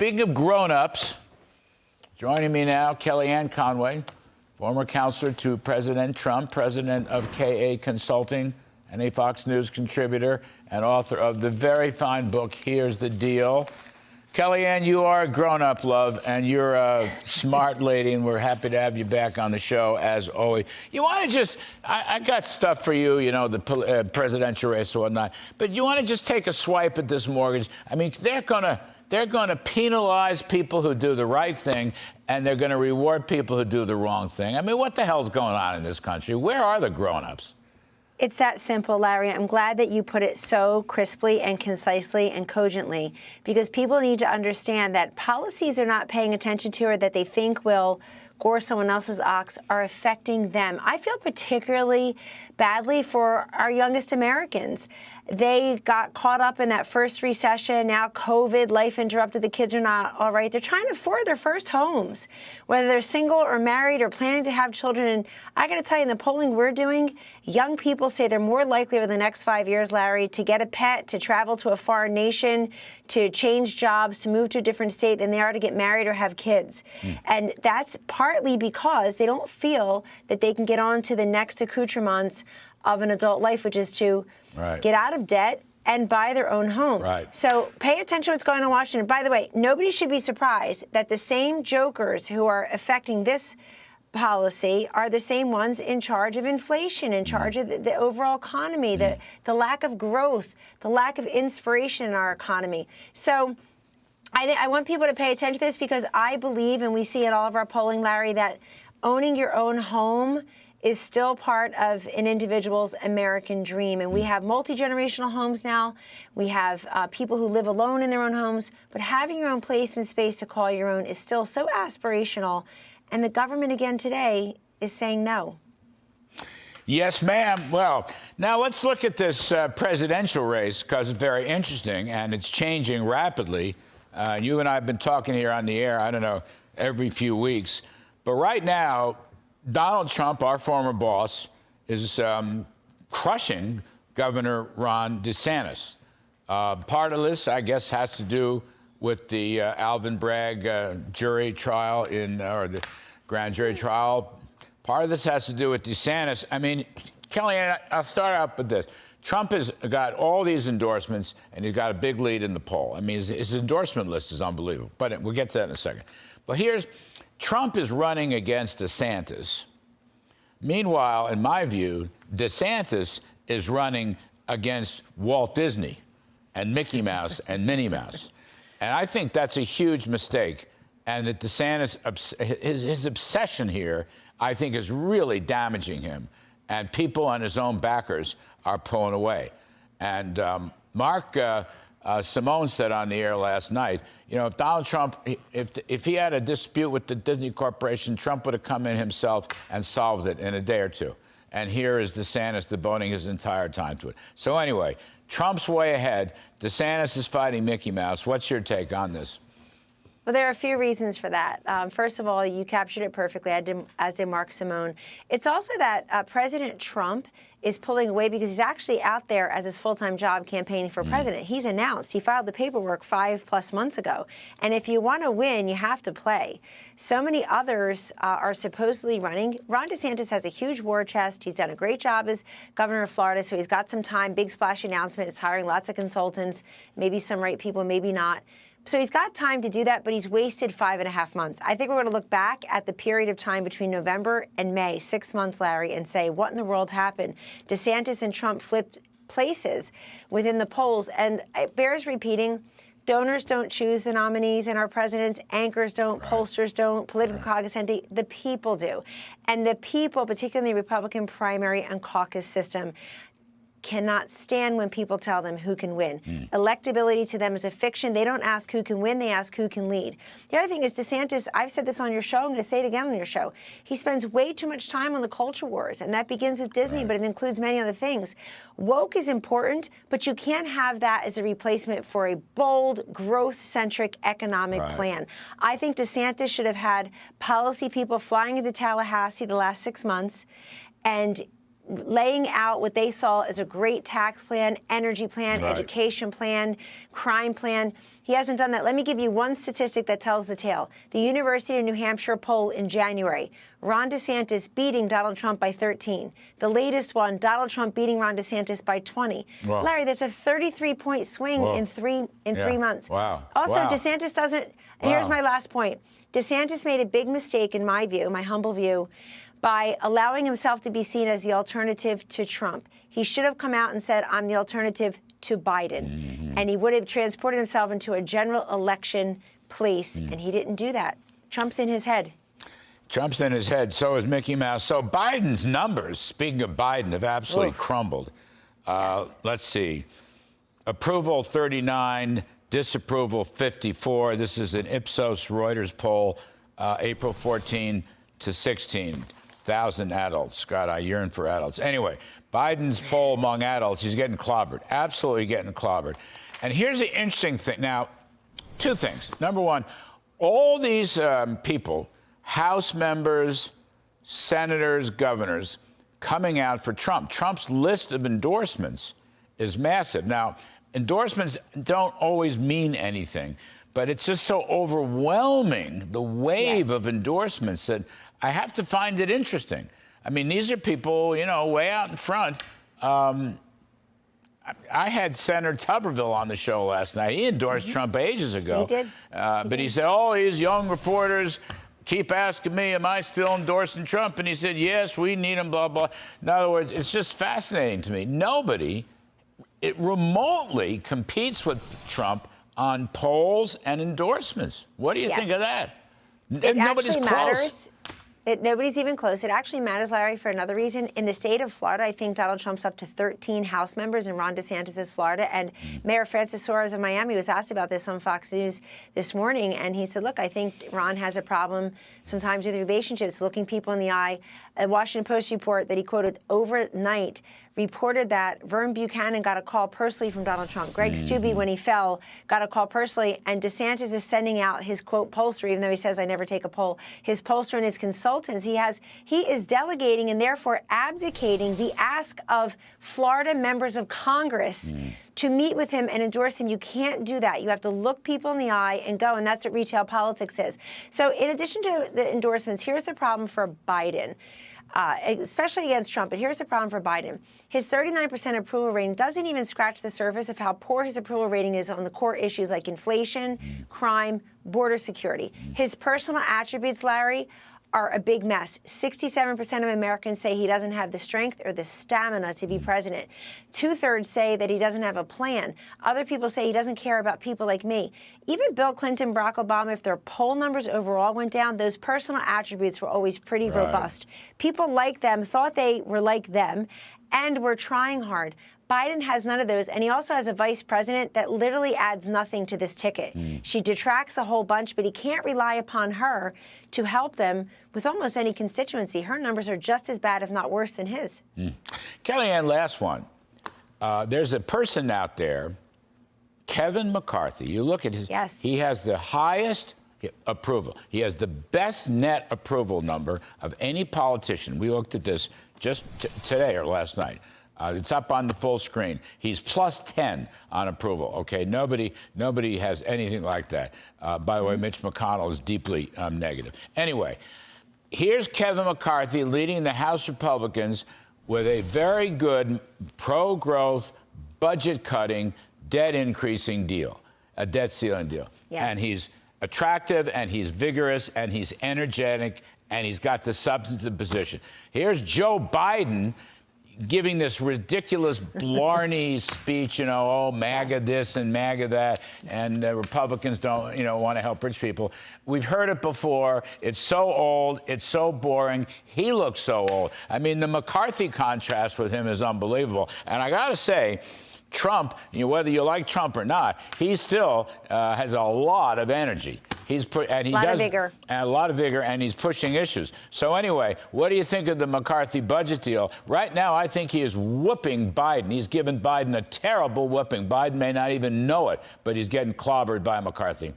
Speaking of grown-ups, joining me now, Kellyanne Conway, former counselor to President Trump, president of KA Consulting, and a Fox News contributor and author of the very fine book, Here's the Deal. Kellyanne, you are a grown-up, love, and you're a smart lady, and we're happy to have you back on the show, as always. You want to just, I got stuff for you, you know, the presidential race or whatnot, but you want to just take a swipe at this mortgage. I mean, they're going to penalize people who do the right thing, and they're going to reward people who do the wrong thing. I mean, what the hell's going on in this country? Where are the grown-ups? It's that simple, Larry. I'm glad that you put it so crisply and concisely and cogently, because people need to understand that policies they're not paying attention to or that they think will gore someone else's ox are affecting them. I feel particularly badly for our youngest Americans. They got caught up in that first recession. Now COVID, life interrupted. The kids are not all right. They're trying to afford their first homes, whether they're single or married or planning to have children. And I got to tell you, in the polling we're doing, young people say they're more likely over the next 5 years, Larry, to get a pet, to travel to a foreign nation, to change jobs, to move to a different state than they are to get married or have kids. And that's partly because they don't feel that they can get on to the next accoutrements of an adult life, which is to get out of debt and buy their own home. So pay attention to what's going on in Washington. By the way, nobody should be surprised that the same jokers who are affecting this policy are the same ones in charge of inflation, in charge of the overall economy, the lack of growth, the lack of inspiration in our economy. So I want people to pay attention to this, because I believe, and we see in all of our polling, Larry, that owning your own home is still part of an individual's American dream. And we have multi-generational homes now. We have people who live alone in their own homes. But having your own place and space to call your own is still so aspirational. And the government, again today, is saying no. Yes, ma'am. Well, now let's look at this presidential race, because it's very interesting, and it's changing rapidly. You and I have been talking here on the air, I don't know, every few weeks. But right now, Donald Trump, our former boss, is crushing Governor Ron DeSantis. Part of this, I guess, has to do with the Alvin Bragg jury trial or the grand jury trial. Part of this has to do with DeSantis. I mean, Kellyanne, I'll start out with this. Trump has got all these endorsements, and he's got a big lead in the poll. I mean, his endorsement list is unbelievable. But we'll get to that in a second. But Trump is running against DeSantis. Meanwhile, in my view, DeSantis is running against Walt Disney and Mickey Mouse and Minnie Mouse. And I think that's a huge mistake. And that DeSantis, his obsession here, I think, is really damaging him. And people on his own backers are pulling away. And Mark Simone said on the air last night, you know, if Donald Trump, if he had a dispute with the Disney Corporation, Trump would have come in himself and solved it in a day or two. And here is DeSantis devoting his entire time to it. So anyway, Trump's way ahead. DeSantis is fighting Mickey Mouse. What's your take on this? Well, there are a few reasons for that. First of all, you captured it perfectly, as did Mark Simone. It's also that President Trump is pulling away because he's actually out there as his full-time job campaigning for president. He's announced, he filed the paperwork 5+ months ago. And if you want to win, you have to play. So many others are supposedly running. Ron DeSantis has a huge war chest. He's done a great job as governor of Florida, so he's got some time, big splash announcement. He's hiring lots of consultants, maybe some right people, maybe not. So he's got time to do that, but he's wasted 5.5 months. I think we're going to look back at the period of time between November and May, 6 months, Larry, and say, what in the world happened? DeSantis and Trump flipped places within the polls. And it bears repeating, donors don't choose the nominees and our presidents, anchors don't, pollsters don't, political cognoscenti, the people do. And the people, particularly the Republican primary and caucus system, cannot stand when people tell them who can win. Electability to them is a fiction. They don't ask who can win, they ask who can lead. The other thing is DeSantis, I've said this on your show, I'm going to say it again on your show, he spends way too much time on the culture wars, and that begins with Disney, but it includes many other things. Woke is important, but you can't have that as a replacement for a bold, growth-centric economic plan. I think DeSantis should have had policy people flying into Tallahassee the last 6 months and laying out what they saw as a great tax plan, energy plan, Right. education plan, crime plan. He hasn't done that. Let me give you one statistic that tells the tale. The University of New Hampshire poll in January, Ron DeSantis beating Donald Trump by 13. The latest one, Donald Trump beating Ron DeSantis by 20. Whoa. Larry, that's a 33-point swing Whoa. in three months. Wow. Also, Wow. DeSantis doesn't. Wow. Here's my last point. DeSantis made a big mistake, in my view, my humble view, by allowing himself to be seen as the alternative to Trump. He should have come out and said, I'm the alternative to Biden. Mm-hmm. And he would have transported himself into a general election place, and he didn't do that. Trump's in his head. Trump's in his head, so is Mickey Mouse. So Biden's numbers, speaking of Biden, have absolutely crumbled. Let's see. Approval 39, disapproval 54. This is an Ipsos Reuters poll, April 14 to 16,000 adults. God, I yearn for adults. Anyway, Biden's poll among adults, he's getting clobbered, absolutely getting clobbered. And here's the interesting thing. Now, two things. Number one, all these people, House members, senators, governors, coming out for Trump. Trump's list of endorsements is massive. Now, endorsements don't always mean anything, but it's just so overwhelming, the wave of endorsements, that I have to find it interesting. I mean, these are people, you know, way out in front. I had Senator Tuberville on the show last night. He endorsed Trump ages ago. He did. But he said, all these young reporters keep asking me, am I still endorsing Trump? And he said, yes, we need him, blah, blah. In other words, it's just fascinating to me. Nobody remotely competes with Trump on polls and endorsements. What do you think of that? Nobody's actually close. matters. Nobody's even close. It actually matters, Larry, for another reason. In the state of Florida, I think Donald Trump's up to 13 House members, and Ron DeSantis is Florida. And Mayor Francis Suarez of Miami was asked about this on Fox News this morning, and he said, look, I think Ron has a problem sometimes with relationships, looking people in the eye. A Washington Post report that he quoted overnight reported that Vern Buchanan got a call personally from Donald Trump. Greg Steube, when he fell, got a call personally, and DeSantis is sending out his, quote, pollster, even though he says, I never take a poll, his pollster and his consultants. He is delegating and therefore abdicating the ask of Florida members of Congress to meet with him and endorse him. You can't do that. You have to look people in the eye and go, and that's what retail politics is. So in addition to the endorsements, here's the problem for Biden. Especially against Trump, but here's the problem for Biden. His 39% approval rating doesn't even scratch the surface of how poor his approval rating is on the core issues like inflation, crime, border security. His personal attributes, Larry, are a big mess. 67% of Americans say he doesn't have the strength or the stamina to be president. 2/3 say that he doesn't have a plan. Other people say he doesn't care about people like me. Even Bill Clinton, Barack Obama, if their poll numbers overall went down, those personal attributes were always pretty robust. People like them, thought they were like them, and were trying hard. Biden has none of those, and he also has a vice president that literally adds nothing to this ticket. She detracts a whole bunch, but he can't rely upon her to help them with almost any constituency. Her numbers are just as bad, if not worse, than his. Kellyanne, last one. There's a person out there, Kevin McCarthy. You look at his, he has the highest approval. He has the best net approval number of any politician. We looked at this just today or last night. It's up on the full screen. He's plus 10 on approval. Okay, nobody has anything like that. By the way, Mitch McConnell is deeply negative. Anyway, here's Kevin McCarthy leading the House Republicans with a very good pro-growth, budget-cutting, debt-increasing deal, a debt ceiling deal. And he's attractive, and he's vigorous, and he's energetic, and he's got the substantive position. Here's Joe Biden giving this ridiculous Blarney speech, you know, oh, MAGA this and MAGA that, and Republicans don't, you know, want to help rich people. We've heard it before. It's so old. It's so boring. He looks so old. I mean, the McCarthy contrast with him is unbelievable. And I got to say, Trump, you know, whether you like Trump or not, he still has a lot of energy. He's a lot of vigor, and he's pushing issues. So anyway, what do you think of the McCarthy budget deal? Right now, I think he is whooping Biden. He's given Biden a terrible whooping. Biden may not even know it, but he's getting clobbered by McCarthy.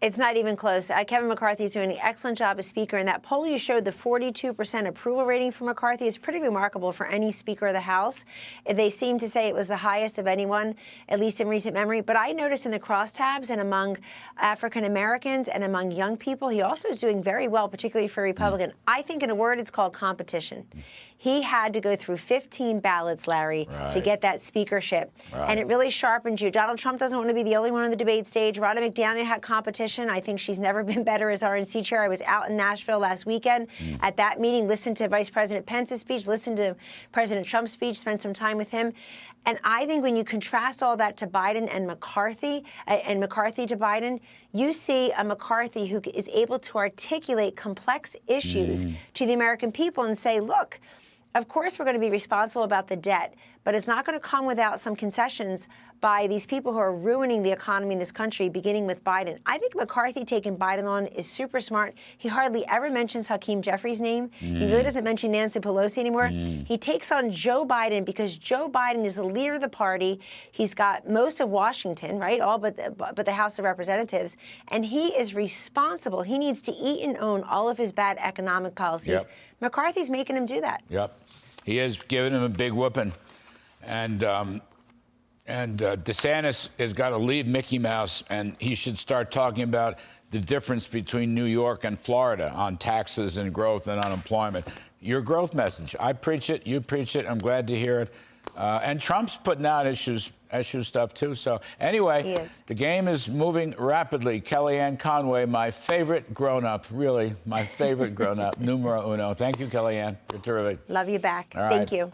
It's not even close. Kevin McCarthy is doing an excellent job as Speaker, and that poll you showed, the 42% approval rating for McCarthy, is pretty remarkable for any Speaker of the House. They seem to say it was the highest of anyone, at least in recent memory. But I noticed in the crosstabs and among African Americans and among young people, he also is doing very well, particularly for a Republican. I think, in a word, it's called competition. He had to go through 15 ballots, Larry, to get that speakership. And it really sharpens you. Donald Trump doesn't want to be the only one on the debate stage. Ronna McDaniel had competition. I think she's never been better as RNC chair. I was out in Nashville last weekend at that meeting, listened to Vice President Pence's speech, listened to President Trump's speech, spent some time with him. And I think when you contrast all that to Biden and McCarthy to Biden, you see a McCarthy who is able to articulate complex issues to the American people and say, look, of course, we're going to be responsible about the debt, but it's not going to come without some concessions by these people who are ruining the economy in this country, beginning with Biden. I think McCarthy taking Biden on is super smart. He hardly ever mentions Hakeem Jeffries' name. He really doesn't mention Nancy Pelosi anymore. He takes on Joe Biden because Joe Biden is the leader of the party. He's got most of Washington, right, all but the House of Representatives, and he is responsible. He needs to eat and own all of his bad economic policies. McCarthy's making him do that. He is giving him a big whooping. And DeSantis has got to leave Mickey Mouse, and he should start talking about the difference between New York and Florida on taxes and growth and unemployment. Your growth message, I preach it, you preach it, I'm glad to hear it. And Trump's putting out issue stuff too. So anyway, the game is moving rapidly. Kellyanne Conway, my favorite grown-up, really, my favorite grown-up, numero uno. Thank you, Kellyanne. You're terrific. Love you back. All right. Thank you.